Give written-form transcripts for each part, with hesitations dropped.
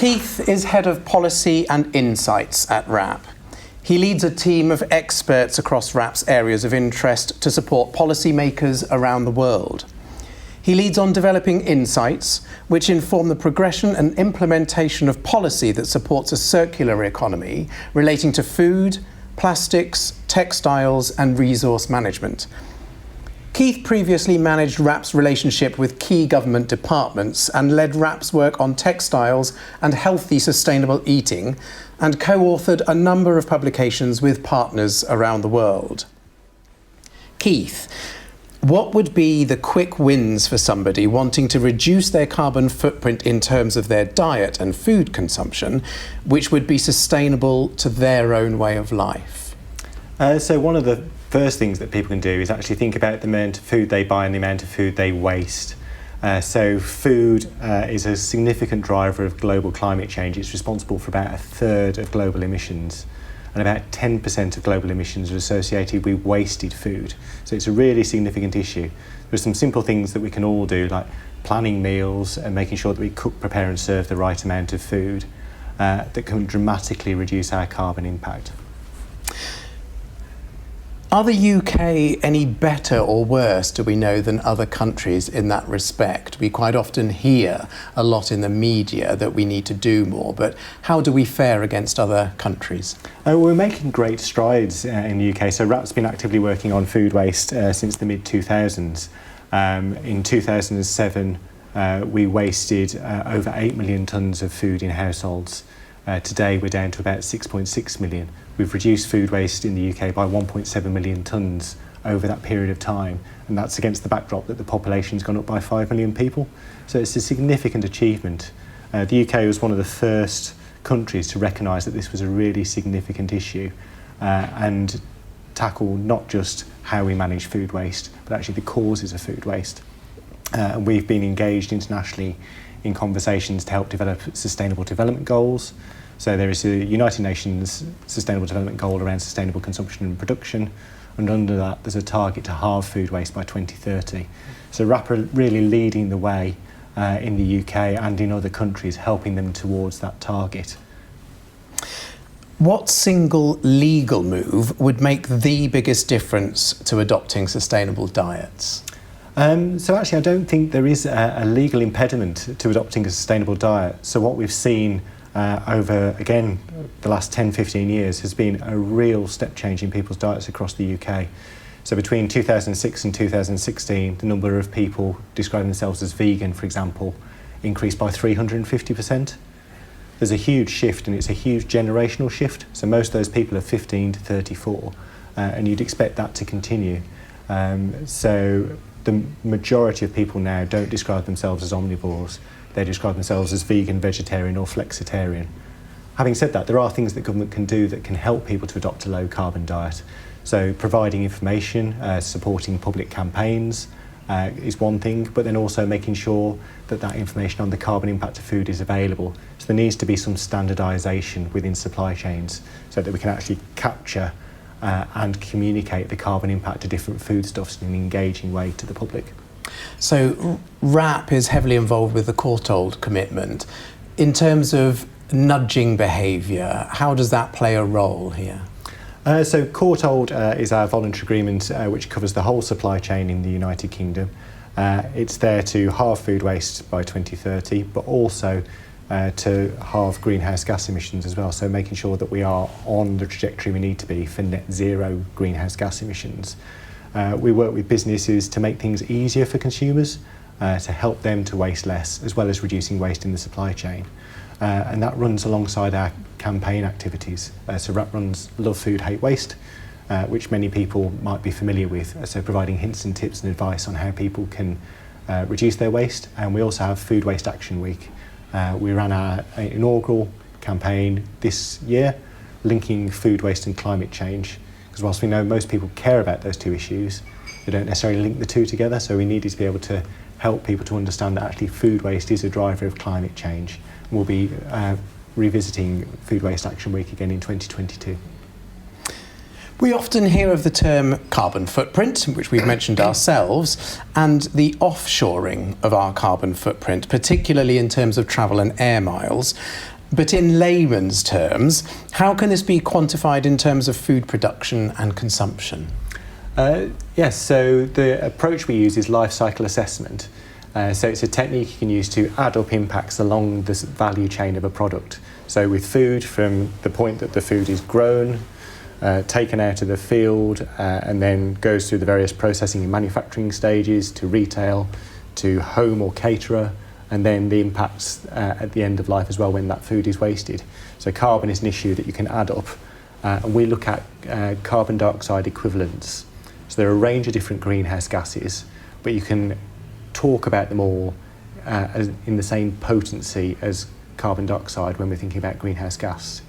Keith is Head of Policy and Insights at WRAP. He leads a team of experts across WRAP's areas of interest to support policymakers around the world. He leads on developing insights which inform the progression and implementation of policy that supports a circular economy relating to food, plastics, textiles and resource management. Keith previously managed WRAP's relationship with key government departments and led WRAP's work on textiles and healthy sustainable eating, and co-authored a number of publications with partners around the world. Keith, what would be the quick wins for somebody wanting to reduce their carbon footprint in terms of their diet and food consumption, which would be sustainable to their own way of life? So one of the first things that people can do is actually think about the amount of food they buy and the amount of food they waste. So food is a significant driver of global climate change. It's responsible for about a third of global emissions, and about 10% of global emissions are associated with wasted food. So it's a really significant issue. There's some simple things that we can all do, like planning meals and making sure that we cook, prepare and serve the right amount of food that can dramatically reduce our carbon impact. Are the UK any better or worse, do we know, than other countries in that respect? We quite often hear a lot in the media that we need to do more, but how do we fare against other countries? We're making great strides in the UK. So WRAP's been actively working on food waste since the mid-2000s. In 2007, we wasted over 8 million tonnes of food in households. Today we're down to about 6.6 million. We've reduced food waste in the UK by 1.7 million tonnes over that period of time, and that's against the backdrop that the population's gone up by 5 million people. So it's a significant achievement. The UK was one of the first countries to recognise that this was a really significant issue and tackle not just how we manage food waste, but actually the causes of food waste. And we've been engaged internationally in conversations to help develop sustainable development goals. So there is a United Nations Sustainable Development Goal around sustainable consumption and production, and under that there's a target to halve food waste by 2030. So WRAP are really leading the way in the UK and in other countries, helping them towards that target. What single legal move would make the biggest difference to adopting sustainable diets? So actually I don't think there is a legal impediment to adopting a sustainable diet. So what we've seen over, again, the last 10-15 years has been a real step change in people's diets across the UK. So between 2006 and 2016, the number of people describing themselves as vegan, for example, increased by 350%. There's a huge shift, and it's a huge generational shift. So most of those people are 15 to 34, and you'd expect that to continue. So the majority of people now don't describe themselves as omnivores. They describe themselves as vegan, vegetarian or flexitarian. Having said that, there are things that government can do that can help people to adopt a low carbon diet. So providing information, supporting public campaigns is one thing, but then also making sure that that information on the carbon impact of food is available. So there needs to be some standardisation within supply chains so that we can actually capture and communicate the carbon impact of different foodstuffs in an engaging way to the public. So WRAP is heavily involved with the Courtauld commitment. In terms of nudging behaviour, how does that play a role here? So Courtauld is our voluntary agreement which covers the whole supply chain in the United Kingdom. It's there to halve food waste by 2030, but also to halve greenhouse gas emissions as well, so making sure that we are on the trajectory we need to be for net zero greenhouse gas emissions. We work with businesses to make things easier for consumers, to help them to waste less, as well as reducing waste in the supply chain. And that runs alongside our campaign activities. So WRAP runs Love Food, Hate Waste, which many people might be familiar with, so providing hints and tips and advice on how people can reduce their waste. And we also have Food Waste Action Week. We ran our inaugural campaign this year, linking food waste and climate change. Because whilst we know most people care about those two issues, they don't necessarily link the two together, so we needed to be able to help people to understand that actually food waste is a driver of climate change. And we'll be revisiting Food Waste Action Week again in 2022. We often hear of the term carbon footprint, which we've mentioned ourselves, and the offshoring of our carbon footprint, particularly in terms of travel and air miles. But in layman's terms, how can this be quantified in terms of food production and consumption? Yes, so the approach we use is life cycle assessment. So it's a technique you can use to add up impacts along the value chain of a product. So with food, from the point that the food is grown, taken out of the field, and then goes through the various processing and manufacturing stages, to retail, to home or caterer, and then the impacts at the end of life as well when that food is wasted. So carbon is an issue that you can add up, and we look at carbon dioxide equivalents. So there are a range of different greenhouse gases, but you can talk about them all as in the same potency as carbon dioxide when we're thinking about greenhouse gas.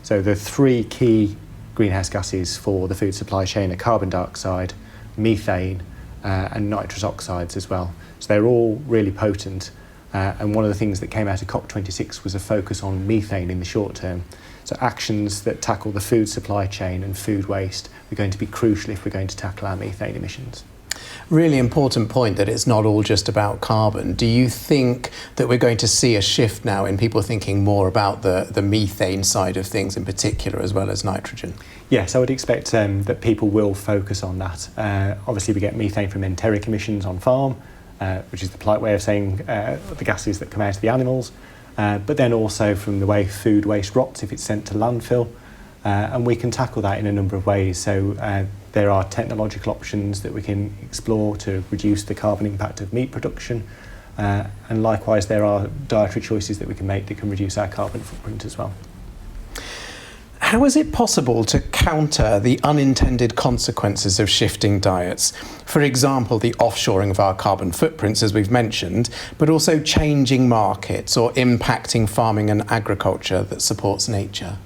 So the three key greenhouse gases for the food supply chain are carbon dioxide, methane, and nitrous oxides as well. So they're all really potent. And one of the things that came out of COP26 was a focus on methane in the short term. So actions that tackle the food supply chain and food waste are going to be crucial if we're going to tackle our methane emissions. Really important point that it's not all just about carbon. Do you think that we're going to see a shift now in people thinking more about the methane side of things in particular, as well as nitrogen? Yes, I would expect that people will focus on that. Obviously, we get methane from enteric emissions on farm, which is the polite way of saying the gases that come out of the animals, but then also from the way food waste rots if it's sent to landfill. And we can tackle that in a number of ways. So there are technological options that we can explore to reduce the carbon impact of meat production. And likewise, there are dietary choices that we can make that can reduce our carbon footprint as well. How is it possible to counter the unintended consequences of shifting diets? For example, the offshoring of our carbon footprints, as we've mentioned, but also changing markets or impacting farming and agriculture that supports nature?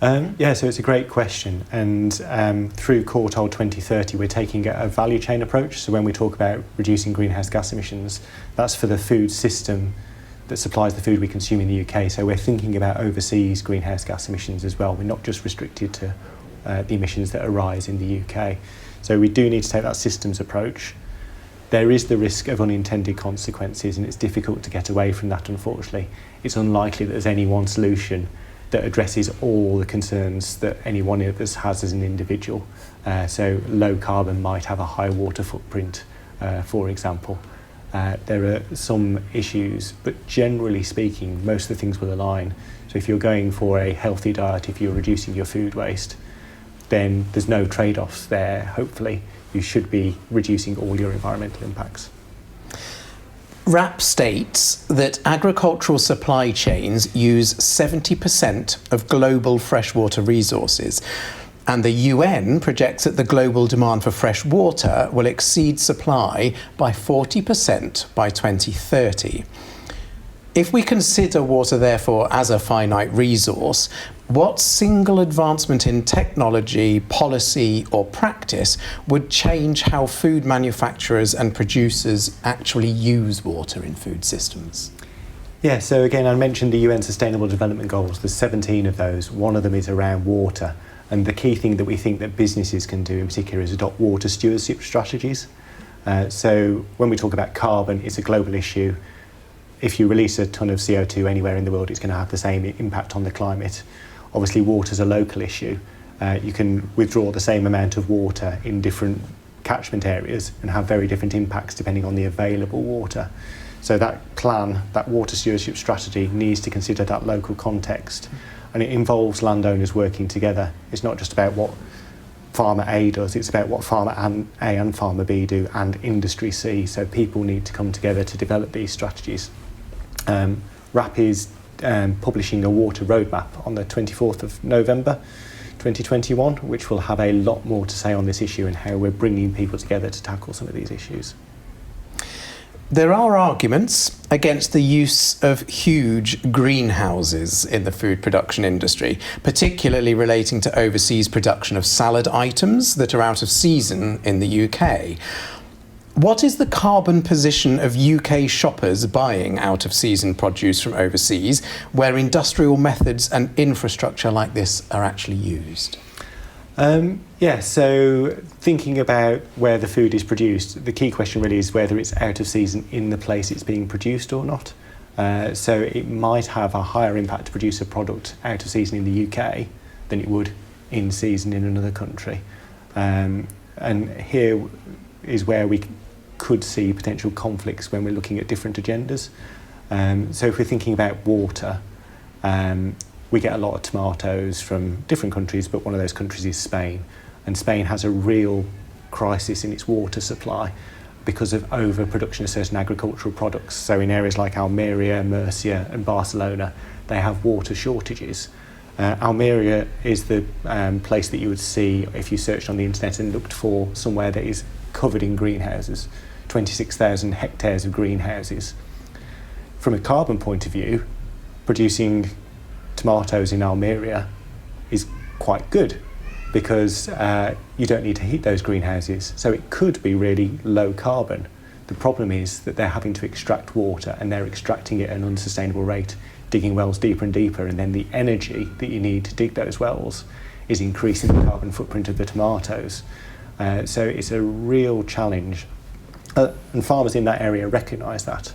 So it's a great question, and through Courtauld 2030 we're taking a value chain approach. So when we talk about reducing greenhouse gas emissions, that's for the food system that supplies the food we consume in the UK. So we're thinking about overseas greenhouse gas emissions as well. We're not just restricted to the emissions that arise in the UK. So we do need to take that systems approach. There is the risk of unintended consequences, and it's difficult to get away from that, unfortunately. It's unlikely that there's any one solution that addresses all the concerns that any one of us has as an individual. So low carbon might have a high water footprint, for example. There are some issues, but generally speaking, most of the things will align. So if you're going for a healthy diet, if you're reducing your food waste, then there's no trade-offs there, hopefully. You should be reducing all your environmental impacts. RAP states that agricultural supply chains use 70% of global freshwater resources, and the UN projects that the global demand for fresh water will exceed supply by 40% by 2030. If we consider water, therefore, as a finite resource, what single advancement in technology, policy, or practice would change how food manufacturers and producers actually use water in food systems? Yeah, so again, I mentioned the UN Sustainable Development Goals. There's 17 of those. One of them is around water. And the key thing that we think that businesses can do in particular is adopt water stewardship strategies. So when we talk about carbon, it's a global issue. If you release a ton of CO2 anywhere in the world, it's going to have the same impact on the climate. Obviously, water's a local issue. You can withdraw the same amount of water in different catchment areas and have very different impacts depending on the available water. So that plan, that water stewardship strategy, needs to consider that local context. And it involves landowners working together. It's not just about what Farmer A does, it's about what Farmer A and Farmer B do and Industry C. So people need to come together to develop these strategies. RAP is publishing a water roadmap on the 24th of November 2021, which will have a lot more to say on this issue and how we're bringing people together to tackle some of these issues. There are arguments against the use of huge greenhouses in the food production industry, particularly relating to overseas production of salad items that are out of season in the UK. What is the carbon position of UK shoppers buying out of season produce from overseas, where industrial methods and infrastructure like this are actually used? Yeah, so thinking about where the food is produced, the key question really is whether it's out of season in the place it's being produced or not. So it might have a higher impact to produce a product out of season in the UK than it would in season in another country. And here is where we could see potential conflicts when we're looking at different agendas. So if we're thinking about water, we get a lot of tomatoes from different countries, but one of those countries is Spain. And Spain has a real crisis in its water supply because of overproduction of certain agricultural products. So in areas like Almeria, Murcia and Barcelona, they have water shortages. Almeria is the place that you would see if you searched on the internet and looked for somewhere that is covered in greenhouses, 26,000 hectares of greenhouses. From a carbon point of view, producing tomatoes in Almeria is quite good because you don't need to heat those greenhouses. So it could be really low carbon. The problem is that they're having to extract water and they're extracting it at an unsustainable rate, digging wells deeper and deeper, and then the energy that you need to dig those wells is increasing the carbon footprint of the tomatoes. So it's a real challenge. And farmers in that area recognise that.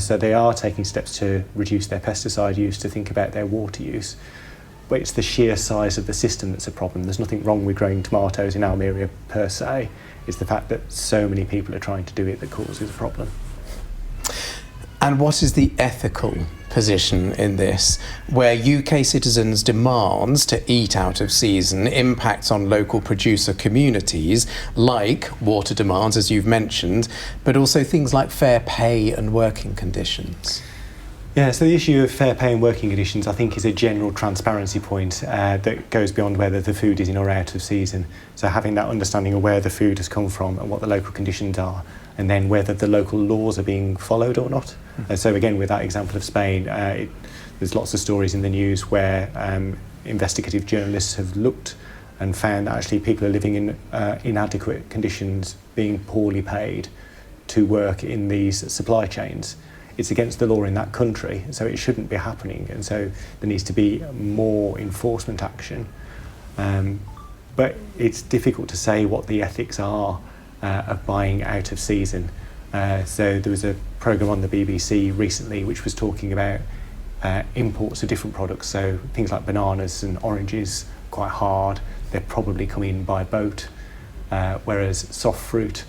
So they are taking steps to reduce their pesticide use, to think about their water use. But it's the sheer size of the system that's a problem. There's nothing wrong with growing tomatoes in Almeria per se. It's the fact that so many people are trying to do it that causes a problem. And what is the ethical position in this, where UK citizens' demands to eat out of season impacts on local producer communities, like water demands, as you've mentioned, but also things like fair pay and working conditions? Yeah, so the issue of fair pay and working conditions, I think, is a general transparency point that goes beyond whether the food is in or out of season. So having that understanding of where the food has come from and what the local conditions are, and then whether the local laws are being followed or not. So again, with that example of Spain, there's lots of stories in the news where investigative journalists have looked and found that actually people are living in inadequate conditions, being poorly paid to work in these supply chains. It's against the law in that country, so it shouldn't be happening, and so there needs to be more enforcement action. But it's difficult to say what the ethics are of buying out of season. So there was a programme on the BBC recently which was talking about imports of different products, so things like bananas and oranges, quite hard, they're probably come in by boat, whereas soft fruit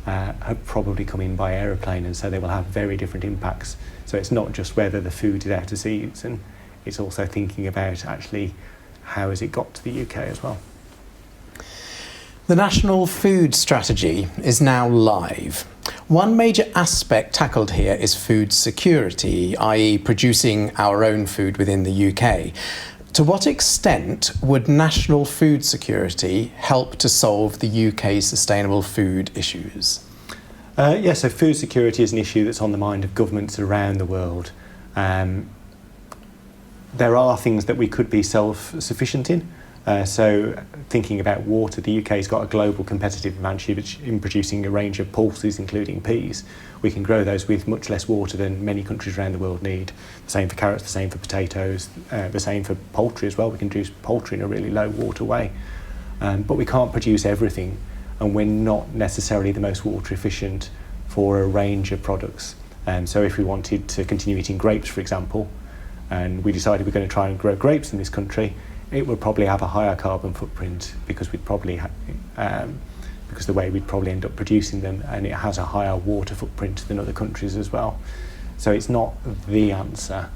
have probably come in by aeroplane, and so they will have very different impacts. So it's not just whether the food is out of season, it's also thinking about actually how has it got to the UK as well. The National Food Strategy is now live. One major aspect tackled here is food security, i.e. producing our own food within the UK. To what extent would national food security help to solve the UK's sustainable food issues? Yeah, so food security is an issue that's on the mind of governments around the world. There are things that we could be self-sufficient in. So thinking about water, the UK's got a global competitive advantage in producing a range of pulses, including peas. We can grow those with much less water than many countries around the world need. The same for carrots, the same for potatoes, the same for poultry as well. We can produce poultry in a really low water way. But we can't produce everything, and we're not necessarily the most water efficient for a range of products. So if we wanted to continue eating grapes, for example, and we decided we're going to try and grow grapes in this country, it would probably have a higher carbon footprint because we'd probably because the way we'd probably end up producing them, and it has a higher water footprint than other countries as well. So it's not the answer,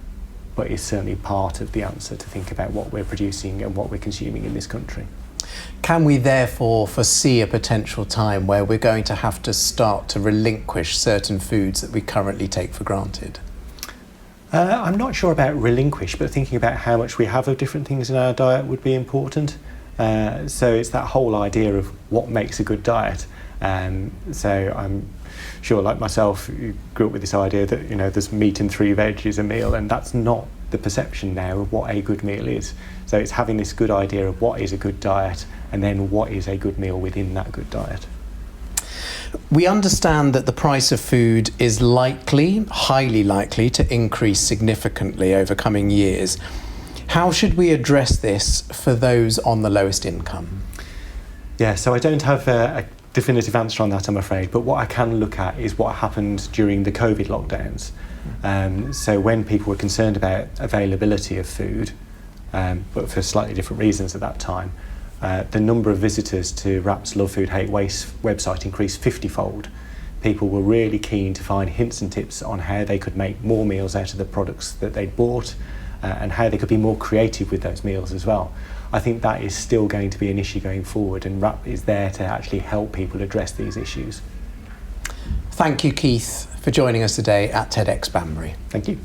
but it's certainly part of the answer to think about what we're producing and what we're consuming in this country. Can we therefore foresee a potential time where we're going to have to start to relinquish certain foods that we currently take for granted? I'm not sure about relinquish, but thinking about how much we have of different things in our diet would be important. So it's that whole idea of what makes a good diet. So I'm sure, like myself, you grew up with this idea that, you know, there's meat and 3 veg is a meal, and that's not the perception now of what a good meal is. So it's having this good idea of what is a good diet, and then what is a good meal within that good diet. We understand that the price of food is likely, highly likely, to increase significantly over coming years. How should we address this for those on the lowest income? Yeah, so I don't have a definitive answer on that, I'm afraid, but what I can look at is what happened during the COVID lockdowns. So when people were concerned about availability of food, but for slightly different reasons at that time, the number of visitors to WRAP's Love Food Hate Waste website increased 50-fold. People were really keen to find hints and tips on how they could make more meals out of the products that they'd bought, and how they could be more creative with those meals as well. I think that is still going to be an issue going forward, and WRAP is there to actually help people address these issues. Thank you, Keith, for joining us today at TEDxBanbury. Thank you.